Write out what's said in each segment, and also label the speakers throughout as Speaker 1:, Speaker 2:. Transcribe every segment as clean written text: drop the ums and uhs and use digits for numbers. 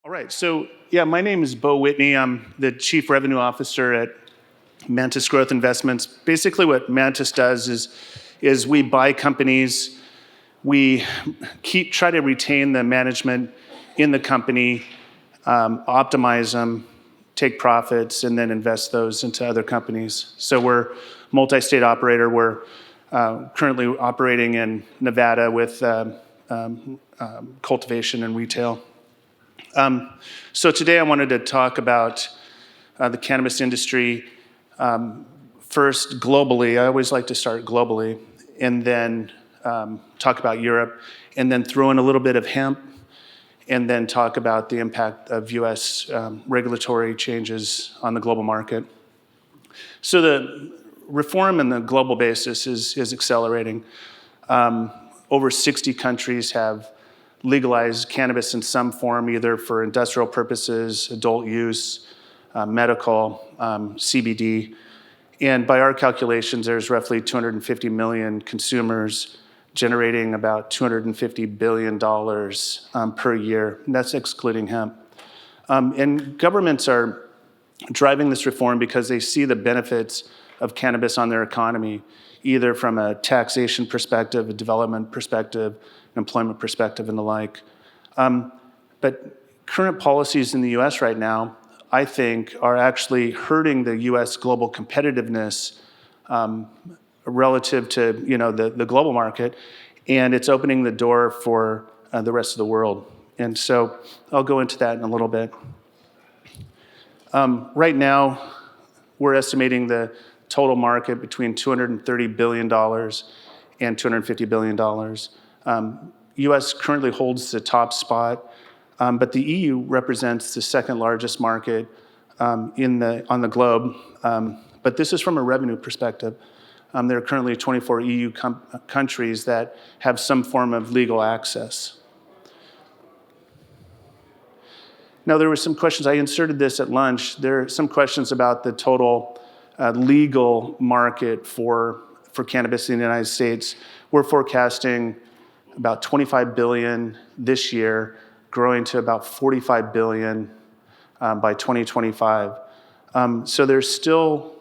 Speaker 1: All right, so yeah, my name is Beau Whitney. I'm the Chief Revenue Officer at Mantis Growth Investments. Basically what Mantis does is we buy companies, we try to retain the management in the company, optimize them, take profits, and then invest those into other companies. So we're multi-state operator. We're currently operating in Nevada with cultivation and retail. So today I wanted to talk about the cannabis industry first globally. I always like to start globally, and then talk about Europe, and then throw in a little bit of hemp, and then talk about the impact of US regulatory changes on the global market. So the reform in the global basis is accelerating. Over 60 countries have legalized cannabis in some form, either for industrial purposes, adult use, medical, CBD. And by our calculations, there's roughly 250 million consumers generating about $250 billion per year. And that's excluding hemp. And governments are driving this reform because they see the benefits of cannabis on their economy, either from a taxation perspective, a development perspective, employment perspective, and the like. But current policies in the US right now, I think, are actually hurting the US global competitiveness relative to the global market, and it's opening the door for the rest of the world. And so I'll go into that in a little bit. Right now, we're estimating the total market between $230 billion and $250 billion. US currently holds the top spot, but the EU represents the second largest market on the globe. But this is from a revenue perspective. There are currently 24 EU countries that have some form of legal access. Now, there were some questions. I inserted this at lunch. There are some questions about the total legal market for cannabis in the United States. We're forecasting about 25 billion this year, growing to about 45 billion by 2025. So there's still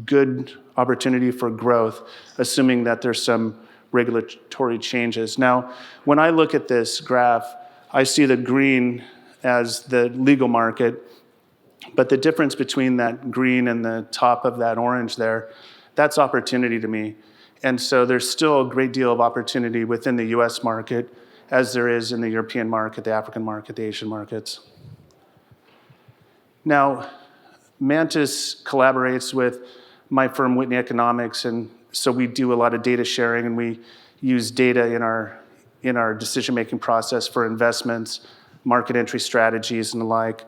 Speaker 1: good opportunity for growth, assuming that there's some regulatory changes. Now, when I look at this graph, I see the green as the legal market, but the difference between that green and the top of that orange there, that's opportunity to me. And so there's still a great deal of opportunity within the US market, as there is in the European market, the African market, the Asian markets. Now, Mantis collaborates with my firm, Whitney Economics, and so we do a lot of data sharing, and we use data in our decision-making process for investments, market entry strategies, and the like.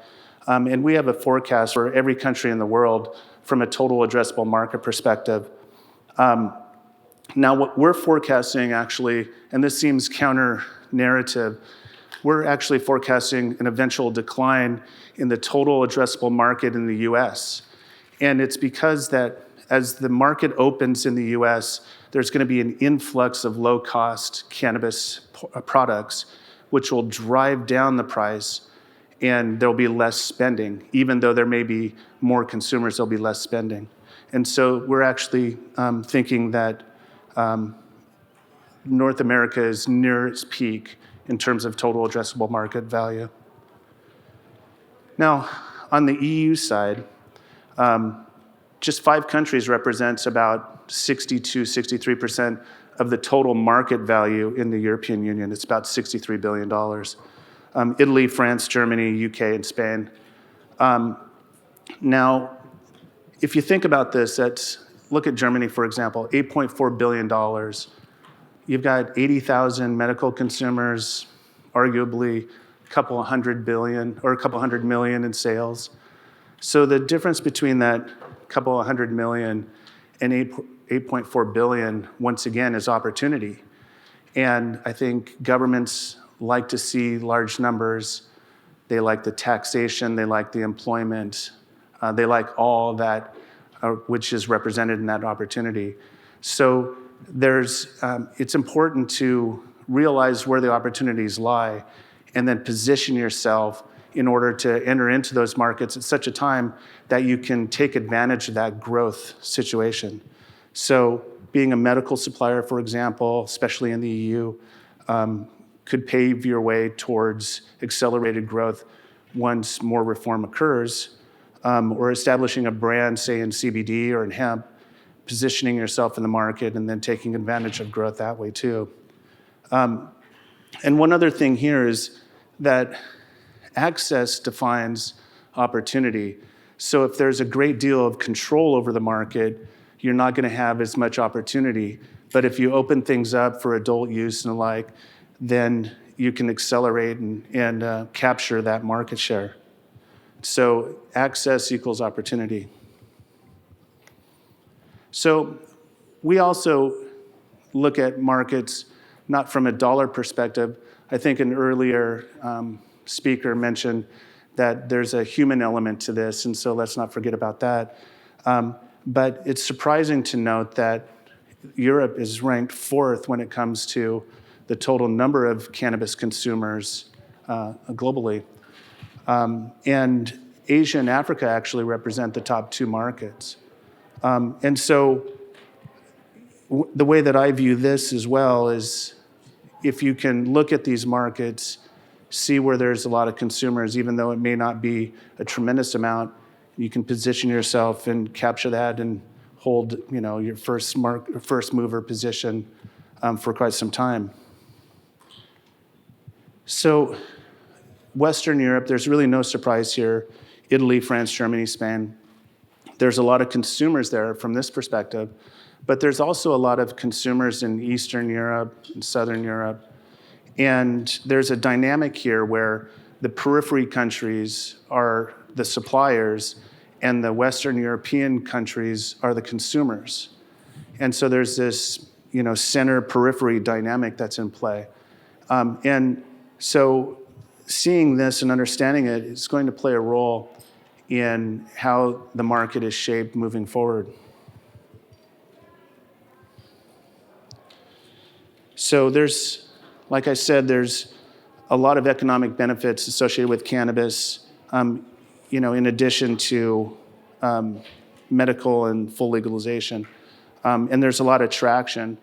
Speaker 1: And we have a forecast for every country in the world from a total addressable market perspective. Now, what we're forecasting actually, and this seems counter-narrative, we're actually forecasting an eventual decline in the total addressable market in the US. And it's because that as the market opens in the US, there's going to be an influx of low-cost cannabis products, which will drive down the price, and there'll be less spending. Even though there may be more consumers, there'll be less spending. And so we're actually thinking that North America is near its peak in terms of total addressable market value. Now, on the EU side, just 5 countries represents about 63% of the total market value in the European Union. It's about $63 billion. Italy, France, Germany, UK, and Spain. Now, if you think about this, look at Germany, for example, $8.4 billion. You've got 80,000 medical consumers, arguably a couple hundred million in sales. So the difference between that couple of 100 million and 8.4 billion, once again, is opportunity. And I think governments like to see large numbers. They like the taxation, they like the employment, they like all that which is represented in that opportunity. So it's important to realize where the opportunities lie and then position yourself in order to enter into those markets at such a time that you can take advantage of that growth situation. So being a medical supplier, for example, especially in the EU, could pave your way towards accelerated growth once more reform occurs, or establishing a brand, say in CBD or in hemp, positioning yourself in the market and then taking advantage of growth that way too. And one other thing here is that access defines opportunity. So if there's a great deal of control over the market, you're not going to have as much opportunity. But if you open things up for adult use and the like, then you can accelerate and capture that market share. So access equals opportunity. So we also look at markets not from a dollar perspective. I think an earlier speaker mentioned that there's a human element to this, and so let's not forget about that. But it's surprising to note that Europe is ranked 4th when it comes to the total number of cannabis consumers globally. And Asia and Africa actually represent the top 2 markets. And so the way that I view this as well is if you can look at these markets, see where there's a lot of consumers, even though it may not be a tremendous amount, you can position yourself and capture that and hold, your first mover position for quite some time. So Western Europe, there's really no surprise here. Italy, France, Germany, Spain. There's a lot of consumers there from this perspective, but there's also a lot of consumers in Eastern Europe and Southern Europe. And there's a dynamic here where the periphery countries are the suppliers and the Western European countries are the consumers. And so there's this, center periphery dynamic that's in play. And so seeing this and understanding it is going to play a role in how the market is shaped moving forward. So like I said, there's a lot of economic benefits associated with cannabis, in addition to medical and full legalization. And there's a lot of traction.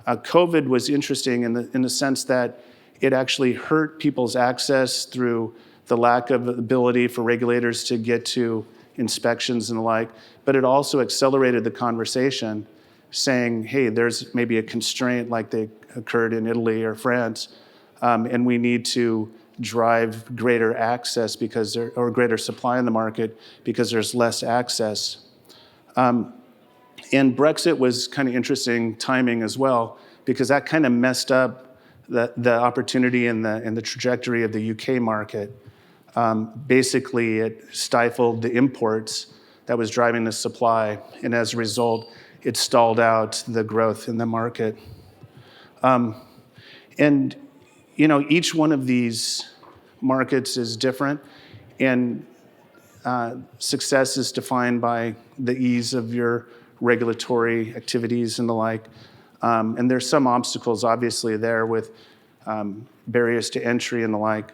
Speaker 1: COVID was interesting in the sense that it actually hurt people's access through the lack of ability for regulators to get to inspections and the like, but it also accelerated the conversation, saying, hey, there's maybe a constraint like they occurred in Italy or France, and we need to drive greater access or greater supply in the market because there's less access. And Brexit was kind of interesting timing as well, because that kind of messed up the opportunity and the trajectory of the UK market. Basically, it stifled the imports that was driving the supply, and as a result, it stalled out the growth in the market. And each one of these markets is different, and success is defined by the ease of your regulatory activities and the like. And there's some obstacles, obviously, there with barriers to entry and the like.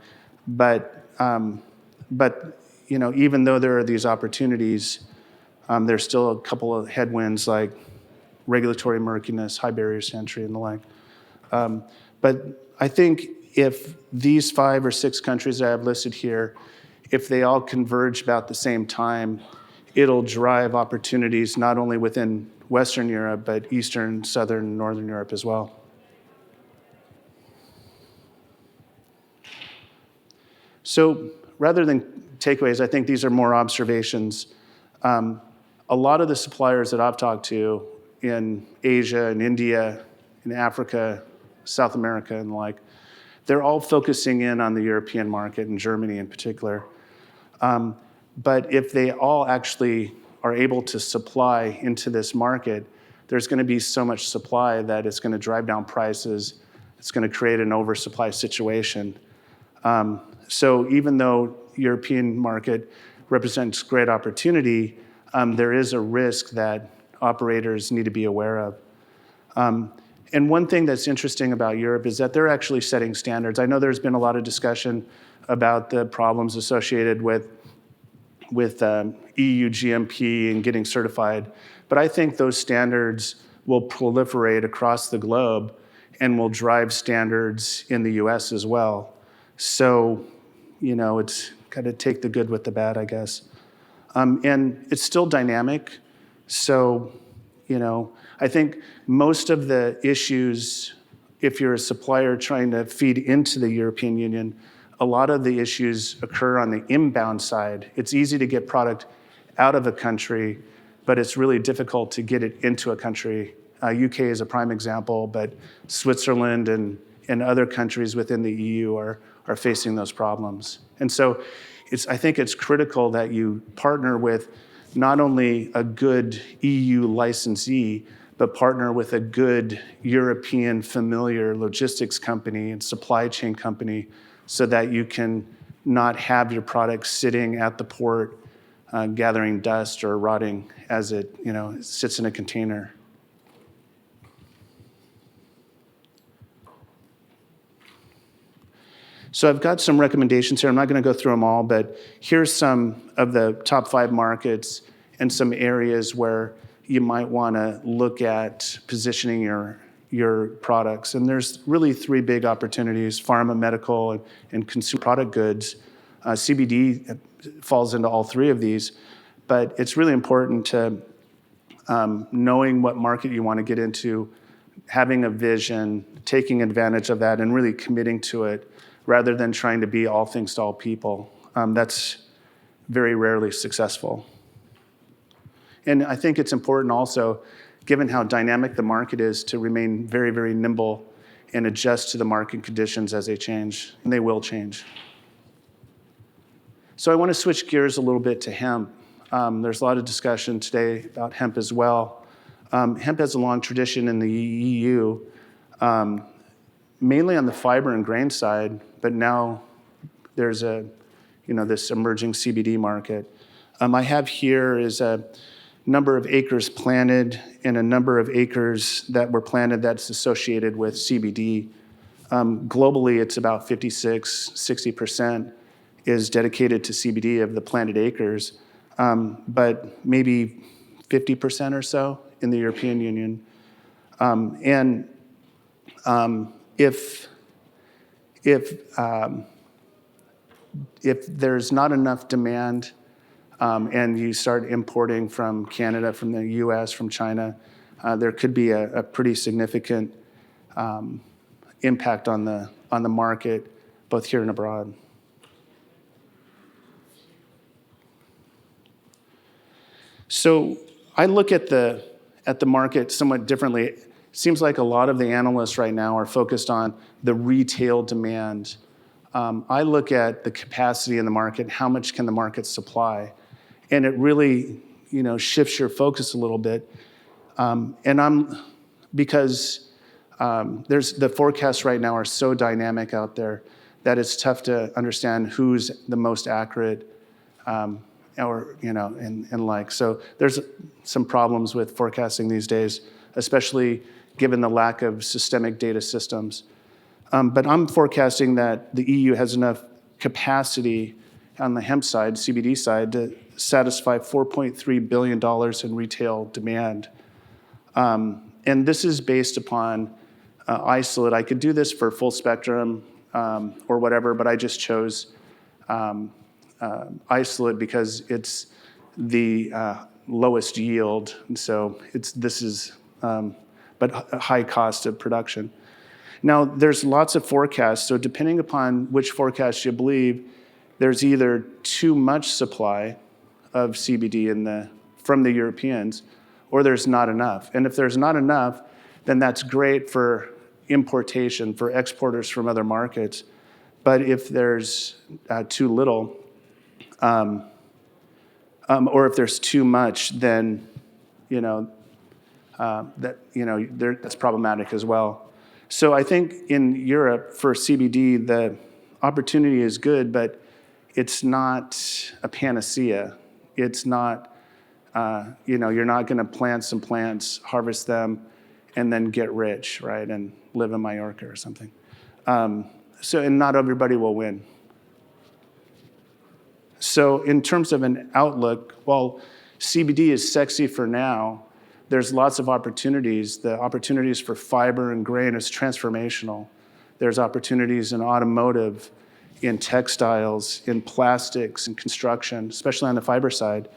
Speaker 1: But even though there are these opportunities, there's still a couple of headwinds like regulatory murkiness, high barriers to entry, and the like. But I think if these 5 or 6 countries that I have listed here, if they all converge about the same time, it'll drive opportunities not only within Western Europe, but Eastern, Southern, and Northern Europe as well. So rather than takeaways, I think these are more observations. A lot of the suppliers that I've talked to in Asia and India, in Africa, South America, and the like, they're all focusing in on the European market and Germany in particular. But if they all actually are able to supply into this market, there's going to be so much supply that it's going to drive down prices. It's going to create an oversupply situation. So even though European market represents great opportunity, there is a risk that operators need to be aware of. And one thing that's interesting about Europe is that they're actually setting standards. I know there's been a lot of discussion about the problems associated with EU GMP and getting certified. But I think those standards will proliferate across the globe and will drive standards in the US as well. So, it's got to take the good with the bad, I guess. And it's still dynamic. So, I think most of the issues, if you're a supplier trying to feed into the European Union, a lot of the issues occur on the inbound side. It's easy to get product out of a country, but it's really difficult to get it into a country. UK is a prime example, but Switzerland and other countries within the EU are facing those problems. And so I think it's critical that you partner with not only a good EU licensee, but partner with a good European familiar logistics company and supply chain company so that you can not have your product sitting at the port gathering dust or rotting as it sits in a container. So I've got some recommendations here. I'm not going to go through them all, but here's some of the top 5 markets and some areas where you might want to look at positioning your products. And there's really 3 big opportunities: pharma, medical, and consumer product goods. CBD falls into all 3 of these, but it's really important to knowing what market you want to get into, having a vision, taking advantage of that, and really committing to it, rather than trying to be all things to all people. That's very rarely successful. And I think it's important also, given how dynamic the market is, to remain very, very nimble and adjust to the market conditions as they change, and they will change. So I want to switch gears a little bit to hemp. There's a lot of discussion today about hemp as well. Hemp has a long tradition in the EU, mainly on the fiber and grain side, but now there's this emerging CBD market. I have here is a number of acres planted and a number of acres that were planted that's associated with CBD. Globally, it's about 56-60% is dedicated to CBD of the planted acres, but maybe 50% or so in the European Union. If there's not enough demand and you start importing from Canada, from the US, from China, there could be a pretty significant impact on the market, both here and abroad. So I look at the market somewhat differently. It seems like a lot of the analysts right now are focused on the retail demand. I look at the capacity in the market, how much can the market supply? And it really, shifts your focus a little bit. Because the forecasts right now are so dynamic out there that it's tough to understand who's the most accurate, So there's some problems with forecasting these days, especially given the lack of systemic data systems. But I'm forecasting that the EU has enough capacity on the hemp side, CBD side, to satisfy $4.3 billion in retail demand. And this is based upon isolate. I could do this for full spectrum or whatever, but I just chose isolate because it's the lowest yield. And so but a high cost of production. Now, there's lots of forecasts. So depending upon which forecast you believe, there's either too much supply of CBD from the Europeans, or there's not enough. And if there's not enough, then that's great for importation, for exporters from other markets. But if there's too little, or if there's too much, then that's problematic as well. So I think in Europe for CBD, the opportunity is good, but it's not a panacea. It's not, you're not going to plant some plants, harvest them, and then get rich, right, and live in Mallorca or something. And not everybody will win. So in terms of an outlook, while CBD is sexy for now, there's lots of opportunities. The opportunities for fiber and grain is transformational. There's opportunities in automotive, in textiles, in plastics, in construction, especially on the fiber side.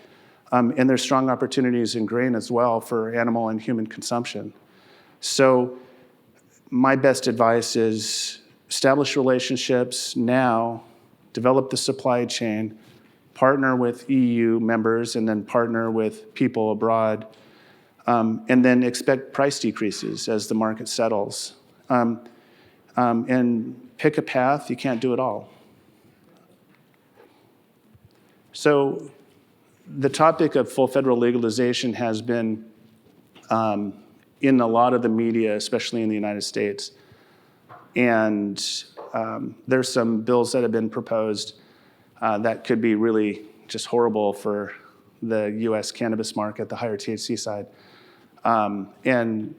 Speaker 1: And there's strong opportunities in grain as well for animal and human consumption. So my best advice is establish relationships now, develop the supply chain, partner with EU members, and then partner with people abroad, and then expect price decreases as the market settles. And pick a path. You can't do it all. So the topic of full federal legalization has been in a lot of the media, especially in the United States. And there's some bills that have been proposed that could be really just horrible for the US cannabis market, the higher THC side. And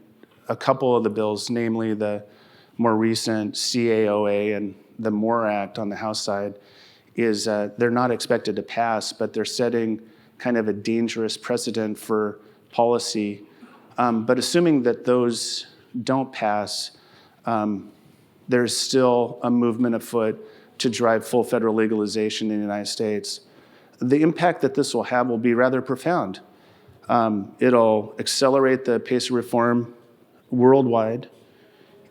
Speaker 1: a couple of the bills, namely the more recent CAOA and the MORE Act on the House side, is they're not expected to pass, but they're setting kind of a dangerous precedent for policy. But assuming that those don't pass, there's still a movement afoot to drive full federal legalization in the United States. The impact that this will have will be rather profound. It'll accelerate the pace of reform worldwide.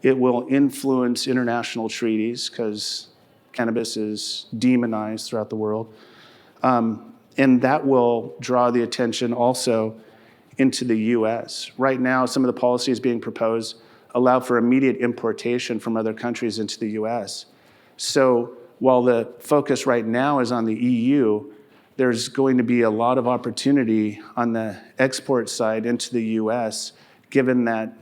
Speaker 1: It will influence international treaties because cannabis is demonized throughout the world. And that will draw the attention also into the US. Right now, some of the policies being proposed allow for immediate importation from other countries into the US. So while the focus right now is on the EU, there's going to be a lot of opportunity on the export side into the US, given that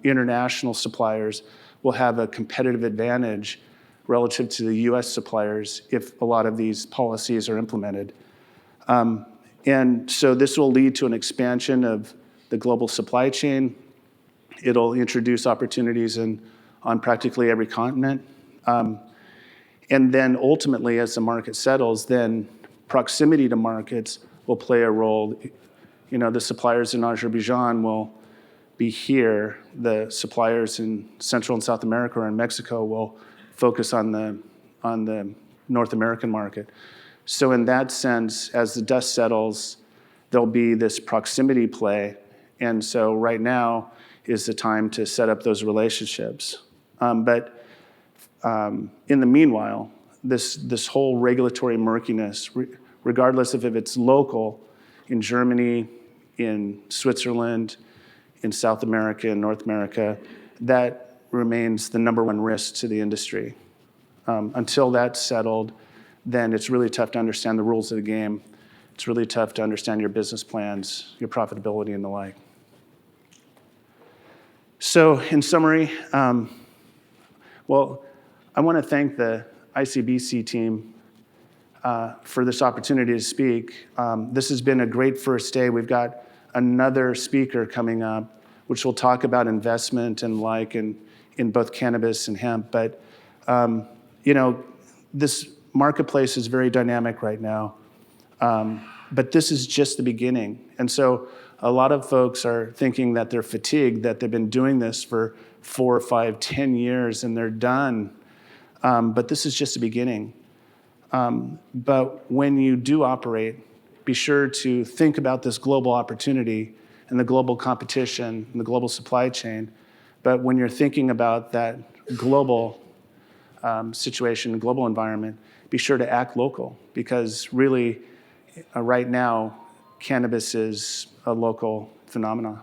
Speaker 1: international suppliers will have a competitive advantage relative to the US suppliers if a lot of these policies are implemented. And so this will lead to an expansion of the global supply chain. It'll introduce opportunities on practically every continent. And then ultimately, as the market settles, then proximity to markets will play a role. You know, the suppliers in Azerbaijan will be here. The suppliers in Central and South America or in Mexico will focus on the North American market. So in that sense, as the dust settles, there'll be this proximity play. And so right now is the time to set up those relationships. But in the meanwhile, this whole regulatory murkiness, regardless of if it's local in Germany, in Switzerland, in South America, in North America, that remains the number one risk to the industry. Until that's settled, then it's really tough to understand the rules of the game. It's really tough to understand your business plans, your profitability, and the like. So in summary, well, I want to thank the ICBC team for this opportunity to speak. This has been a great first day. We've got another speaker coming up, which will talk about investment and like in both cannabis and hemp. But, you know, this marketplace is very dynamic right now. But this is just the beginning. And so a lot of folks are thinking that they're fatigued, that they've been doing this for 4, 5, 10 years and they're done. But this is just the beginning. But when you do operate, be sure to think about this global opportunity and the global competition and the global supply chain. But when you're thinking about that global situation, global environment, be sure to act local, because really, right now, cannabis is a local phenomenon.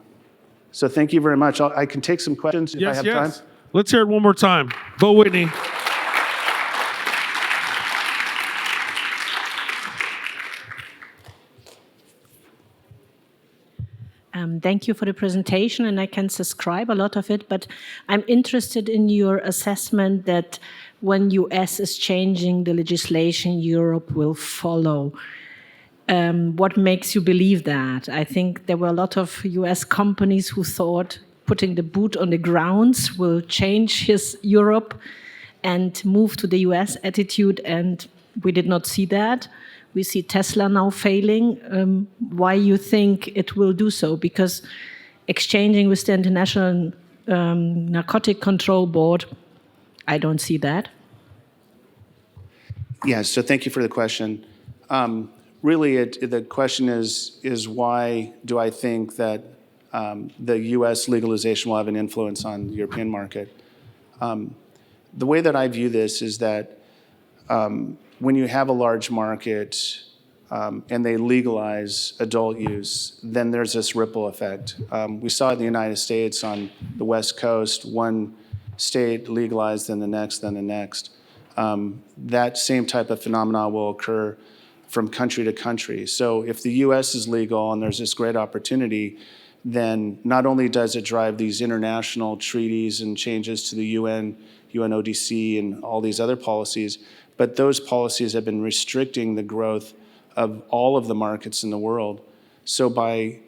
Speaker 1: So thank you very much. I can take some questions if I have time.
Speaker 2: Let's hear it one more time. Beau Whitney.
Speaker 3: Thank you for the presentation, and I can subscribe a lot of it, but I'm interested in your assessment that when US is changing the legislation, Europe will follow. What makes you believe that? I think there were a lot of US companies who thought putting the boot on the grounds will change Europe and move to the US attitude, and we did not see that. We see Tesla now failing. Why you think it will do so? Because exchanging with the International Narcotic Control Board, I don't see that.
Speaker 1: Yeah, so thank you for the question. Really, the question is why do I think that the U.S. legalization will have an influence on the European market? The way that I view this is that when you have a large market and they legalize adult use, then there's this ripple effect. We saw it in the United States on the West Coast, one state legalized, then the next, then the next. That same type of phenomena will occur from country to country. So if the US is legal and there's this great opportunity, then not only does it drive these international treaties and changes to the UN, UNODC, and all these other policies, but those policies have been restricting the growth of all of the markets in the world. So by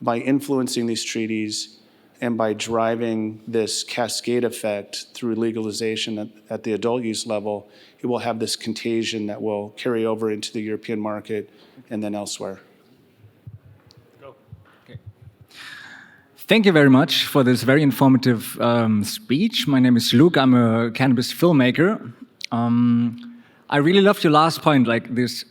Speaker 1: influencing these treaties and by driving this cascade effect through legalization at the adult use level, it will have this contagion that will carry over into the European market and then elsewhere.
Speaker 4: Thank you very much for this very informative speech. My name is Luke. I'm a cannabis filmmaker. I really loved your last point, like this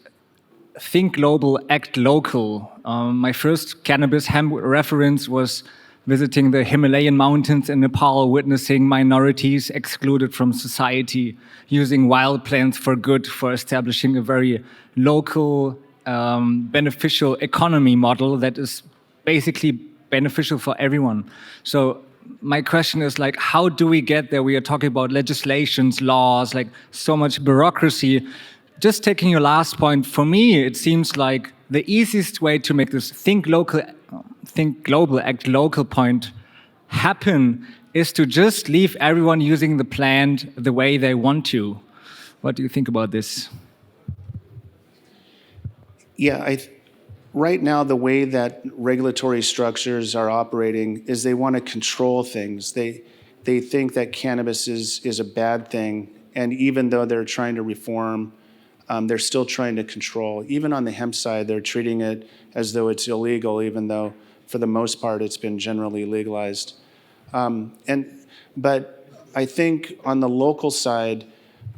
Speaker 4: think global, act local. My first cannabis hemp reference was visiting the Himalayan mountains in Nepal, witnessing minorities excluded from society, using wild plants for good, for establishing a very local, beneficial economy model that is basically beneficial for everyone. So my question is, like, how do we get there? We are talking about legislations, laws, like so much bureaucracy. Just taking your last point, for me, it seems like the easiest way to make this think global, act local point happen is to just leave everyone using the plant the way they want to. What do you think about this?
Speaker 1: Yeah, right now, the way that regulatory structures are operating is they want to control things. They think that cannabis is a bad thing, and even though they're trying to reform, they're still trying to control. Even on the hemp side, they're treating it as though it's illegal, even though for the most part it's been generally legalized. But I think on the local side,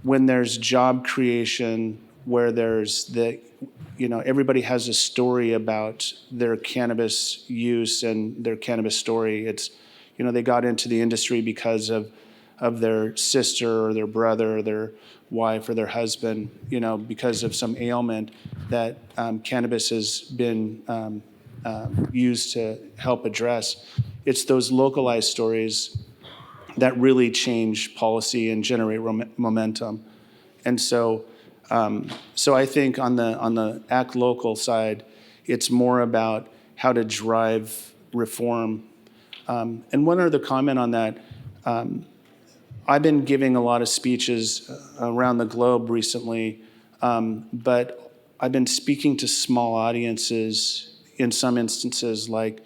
Speaker 1: when there's job creation, where there's everybody has a story about their cannabis use and their cannabis story. It's, they got into the industry because of their sister or their brother or their wife or their husband, because of some ailment that cannabis has been used to help address. It's those localized stories that really change policy and generate momentum. And so I think on the act local side, it's more about how to drive reform. And one other comment on that, I've been giving a lot of speeches around the globe recently, but I've been speaking to small audiences in some instances, like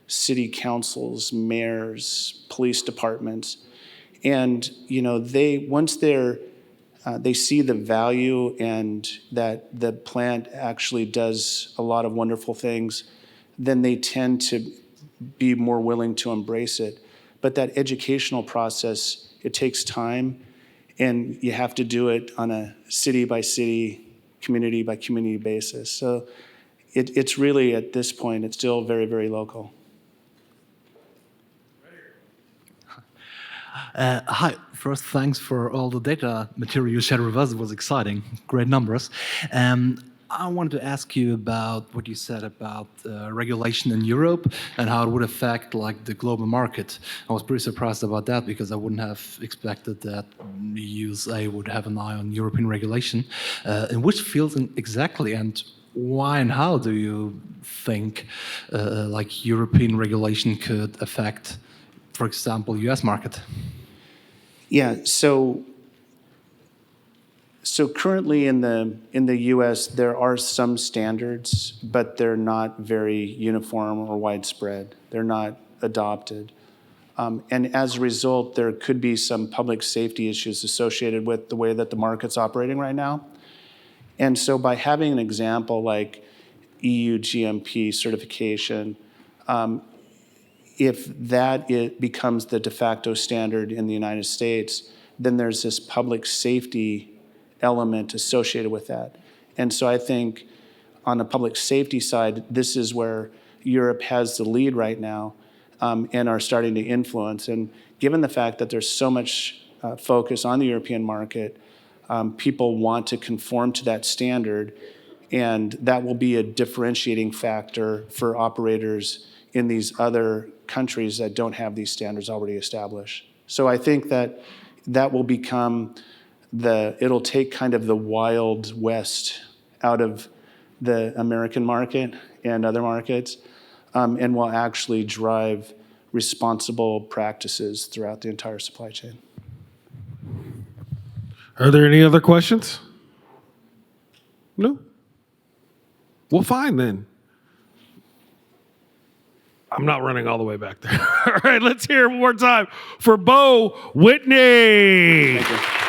Speaker 1: city councils, mayors, police departments. And, once they see the value and that the plant actually does a lot of wonderful things, then they tend to be more willing to embrace it. But that educational process, it takes time, and you have to do it on a city-by-city, community-by-community basis. So it's really, at this point, it's still very, very local.
Speaker 5: Hi. First, thanks for all the data material you shared with us. It was exciting. Great numbers. I wanted to ask you about what you said about regulation in Europe and how it would affect the global market. I was pretty surprised about that because I wouldn't have expected that the USA would have an eye on European regulation. In which fields exactly, and why and how do you think European regulation could affect, for example, US market?
Speaker 1: Yeah, so currently in the U.S. there are some standards, but they're not very uniform or widespread. They're not adopted, and as a result, there could be some public safety issues associated with the way that the market's operating right now. And so by having an example like EU GMP certification, if it becomes the de facto standard in the United States, then there's this public safety element associated with that. And so I think on the public safety side, this is where Europe has the lead right now, and are starting to influence. And given the fact that there's so much focus on the European market, people want to conform to that standard, and that will be a differentiating factor for operators in these other countries that don't have these standards already established. So I think that will become it'll take kind of the Wild West out of the American market and other markets, and will actually drive responsible practices throughout the entire supply chain.
Speaker 2: Are there any other questions? No? Well, fine then. I'm not running all the way back there. All right, let's hear it one more time for Beau Whitney.
Speaker 1: Thank you.